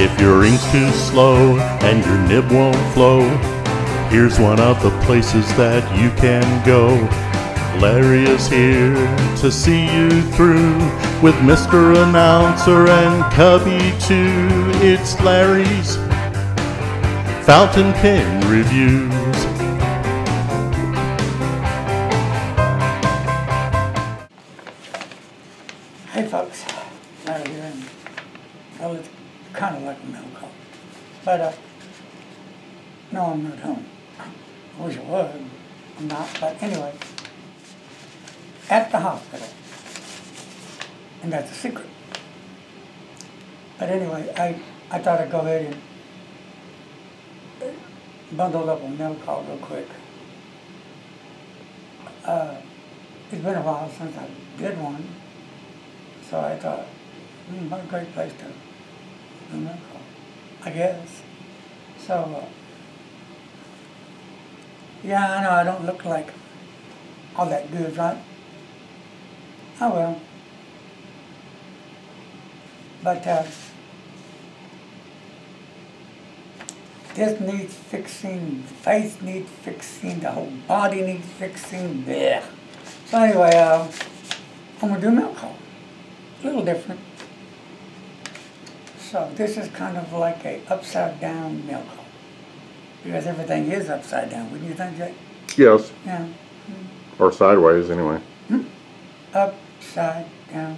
If your ink's too slow and your nib won't flow, here's one of the places that you can go. Larry is here to see you through with Mr. Announcer and Cubby too. It's Larry's Fountain Pen Reviews. Hey folks, Larry here, and well, it's kind of like a mail call, but no, I'm not home. I wish I was. I'm not, but anyway, at the hospital, and that's a secret. But anyway, I thought I'd go ahead and bundle up a mail call real quick. It's been a while since I did one, so I thought, what a great place to do a mail call, I guess. So, yeah, I know I don't look like all that good, right? Oh well. But this needs fixing, the face needs fixing, the whole body needs fixing, bleh. So anyway, I'm going to do a mail call. A little different. So this is kind of like a upside down mail call. Because everything is upside down, wouldn't you think, Jake? Yes. Yeah. Or sideways, anyway. Upside down.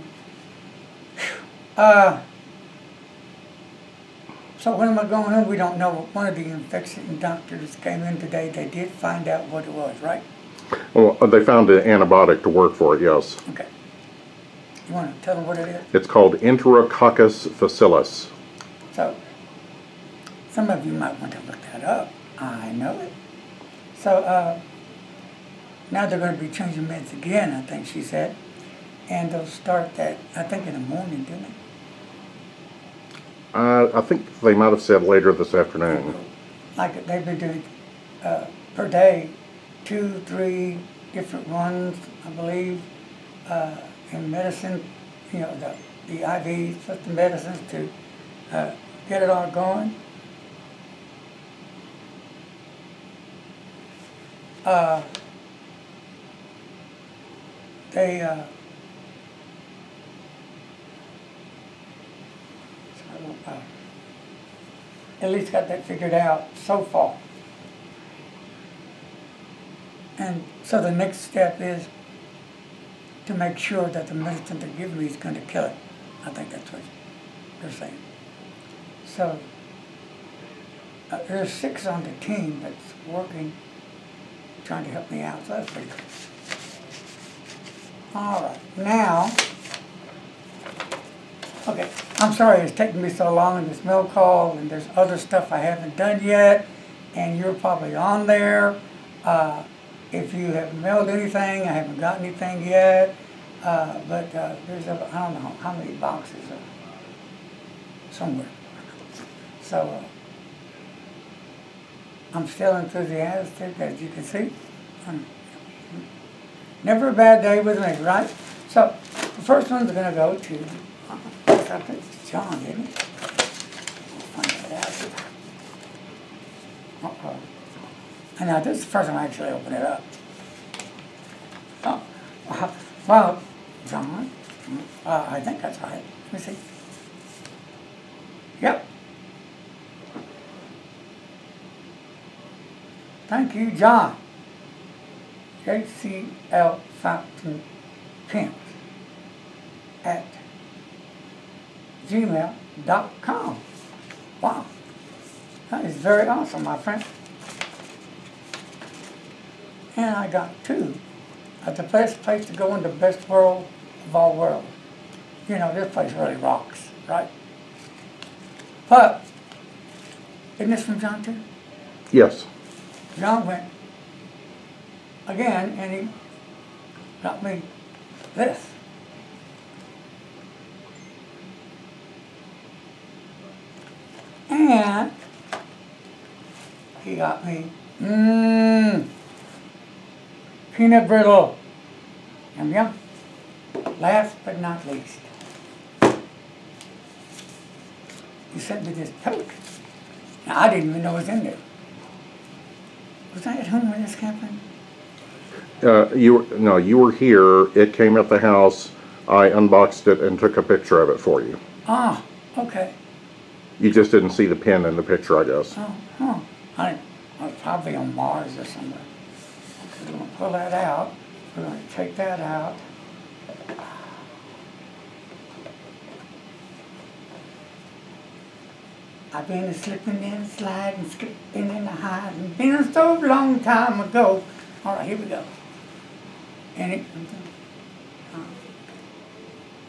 So what am I going on? We don't know. One of the infection doctors came in today. They did find out what it was, right? Well, they found an antibiotic to work for it, yes. Okay. You want to tell them what it is? It's called Enterococcus facilis. So, some of you might want to look that up. I know it. So, now they're going to be changing meds again, I think she said. And they'll start that, I think, in the morning, didn't they? I think they might have said later this afternoon. Like they've been doing per day, 2-3 different runs, I believe, in medicine, you know, the IV system medicines to get it all going. They at least got that figured out so far. And so the next step is to make sure that the medicine they're giving me is going to kill it. I think that's what they're saying. So there's 6 on the team that's working, trying to help me out. So that's pretty cool. All right, now, okay, I'm sorry it's taking me so long in this mail call, and there's other stuff I haven't done yet, and you're probably on there. If you have mailed anything, I haven't got anything yet, but there's, I don't know how many boxes somewhere. So I'm still enthusiastic, as you can see. Never a bad day with me, right? So the first one's going to go to, I think it's John, isn't it? I'll find that out here. Uh-oh. And now this is the first time I actually open it up. Oh, well, John, I think that's right. Let me see. Yep. Thank you, John. JCL Fountain Pens at gmail.com. Wow. That is very awesome, my friend. And I got 2 at the best place to go in the best world of all worlds. You know, this place really rocks, right? But, isn't this from John too? Yes. John went again and he got me this. And he got me, peanut brittle. Yum yum. Last but not least, you sent me this pelican. Now, I didn't even know it was in there. Was I at home when this happened? You were here. It came at the house. I unboxed it and took a picture of it for you. Ah, okay. You just didn't see the pin in the picture, I guess. Oh, huh. I was probably on Mars or somewhere. Okay, we're going to pull that out. We're going to take that out. I've been slipping and sliding, skipping and hiding, been so long time ago. All right, here we go. And it comes in.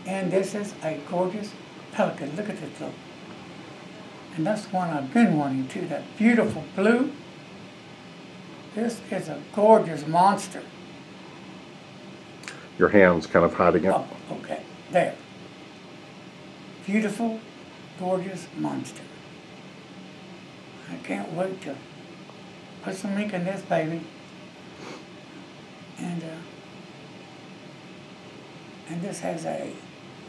And this is a gorgeous pelican. Look at this, look. And that's the one I've been wanting to, that beautiful blue. This is a gorgeous monster. Your hand's kind of hiding it. Oh, okay, there. Beautiful, gorgeous monster. I can't wait to put some ink in this baby. And this has a,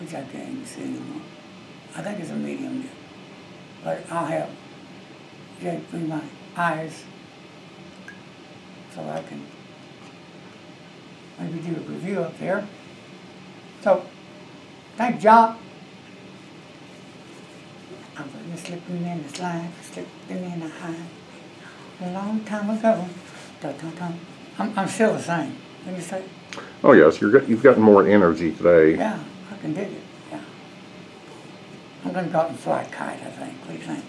which I can't even see anymore. I think it's a medium nib. But I'll have Jake bring my eyes so I can maybe do a review up there. So, thank John. I'm slipping in the slide, slipping in the high. A long time ago. Dun, dun, dun. I'm still the same. What do you say? Oh yes, you've gotten more energy today. Yeah, I can dig it. Yeah. I'm going to go out and fly a kite, I think. What do you think?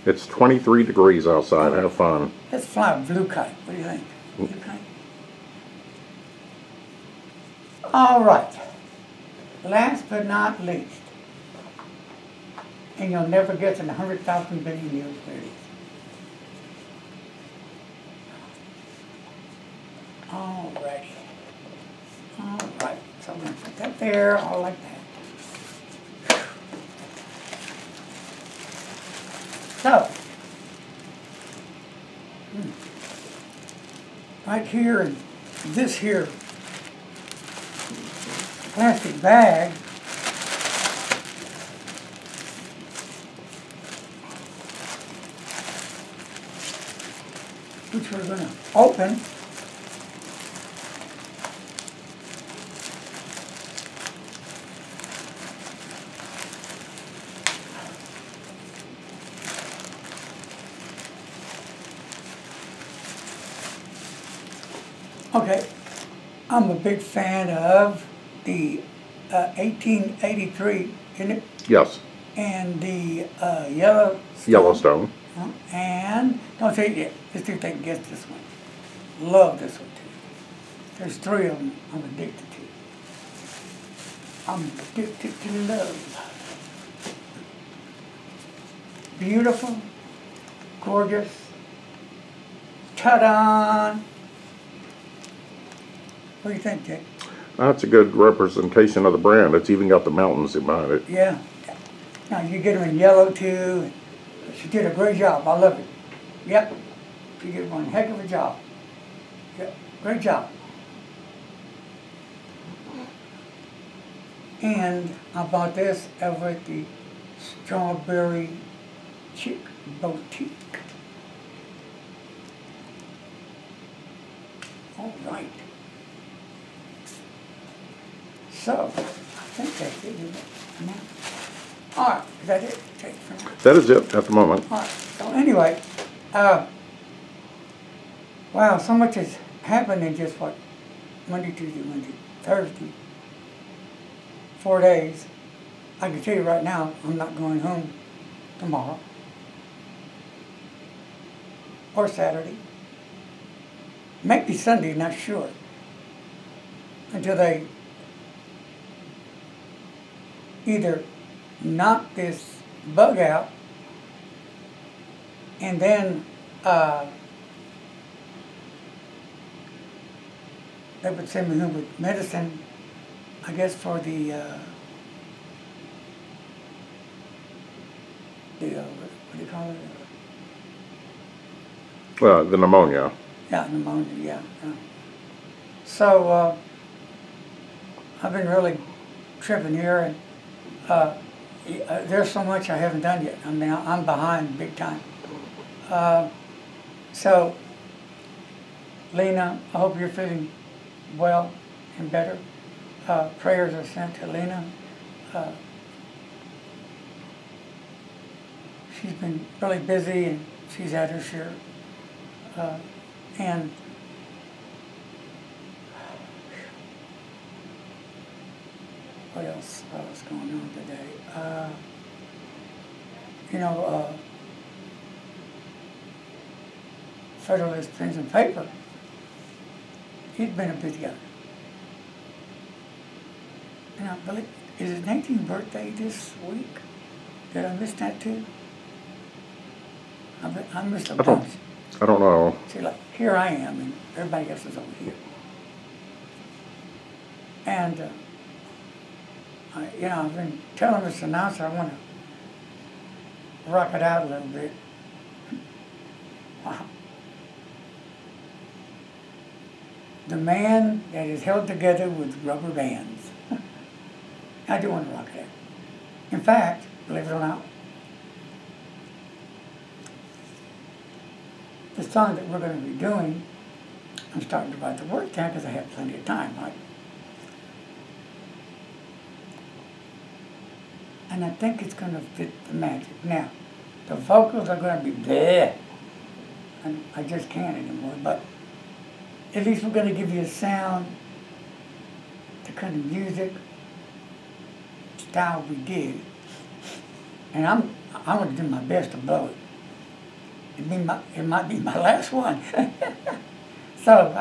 It's 23 degrees outside. Have fun. Let's fly a blue kite. What do you think? Blue kite? All right. Last but not least, and you'll never guess in 100,000 billion years where it is. All righty. All right. So I'm going to put that there, all like that. So, right here in this here plastic bag, which we're going to open. Okay, I'm a big fan of the 1883, isn't it? Yes. And the Yellowstone. And don't take it yet. Let's see if they can guess this one. Love this one too. There's three of them I'm addicted to. I'm addicted to love. Beautiful, gorgeous. Ta-da! What do you think, Jake? That's a good representation of the brand. It's even got the mountains behind it. Yeah. Now you get them in yellow too. She did a great job. I love it. Yep. She did one heck of a job. Yep. Great job. And I bought this over at the Strawberry Chick Boutique. All right. So, I think that's it, isn't it? No. All right, is that it? Take it from now. That is it at the moment. All right, so anyway, wow, so much has happened in just what, Monday, Tuesday, Wednesday, Thursday, 4 days. I can tell you right now, I'm not going home tomorrow or Saturday. Maybe Sunday, not sure, until they either knock this bug out and then they would send me home with medicine, I guess, for the what do you call it? The pneumonia. Yeah, pneumonia, yeah. So, I've been really tripping here, and there's so much I haven't done yet. I mean, I'm behind big time. So, Lena, I hope you're feeling well and better. Prayers are sent to Lena. She's been really busy and she's had her share. And what else was going on today? Federalist Pens and Paper, he's been a busy guy. And I believe, is his 19th birthday this week? Did I miss that too? I missed a bunch. I don't know. See, like, here I am, and everybody else is over here. And, I've been telling this announcer I want to rock it out a little bit. Wow. The man that is held together with rubber bands. I do want to rock it out. In fact, believe it or not, the song that we're going to be doing, I'm starting to write the words down because I have plenty of time, right? And I think it's going to fit the magic. Now, the vocals are going to be there. And I just can't anymore, but at least we're going to give you a sound, the kind of music style we did. And I'm going to do my best to blow it. It might be my last one. So,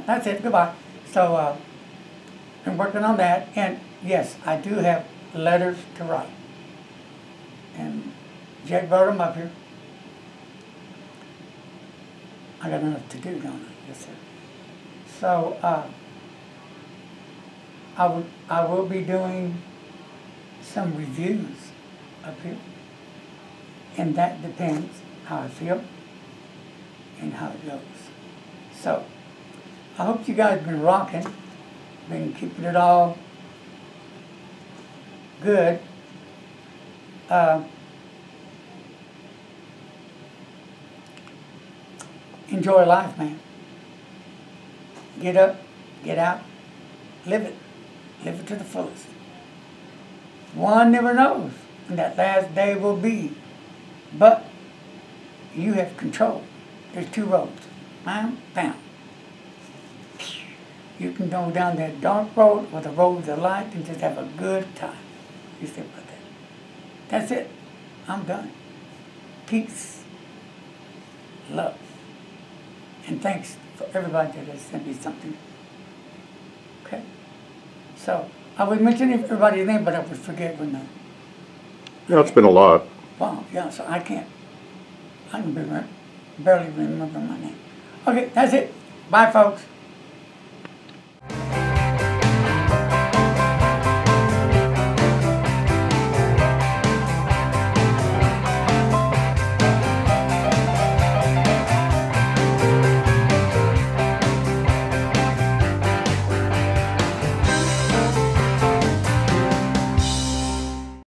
that's it, goodbye. So, I'm working on that, and yes, I do have letters to write. And Jack brought them up here. I got enough to do, don't I? Yes, sir. So, I will be doing some reviews up here. And that depends how I feel and how it goes. So, I hope you guys have been rocking, been keeping it all good. Enjoy life, man. Get up, get out, live it. Live it to the fullest. One never knows when that last day will be. But you have control. There's two roads. Bam, bam. You can go down that dark road or the road of light and just have a good time. You think about that. That's it. I'm done. Peace. Love. And thanks for everybody that has sent me something. Okay? So, I would mention everybody's name, but I would forget when Yeah, it's been a lot. Wow, yeah, so I can barely remember my name. Okay, that's it. Bye, folks.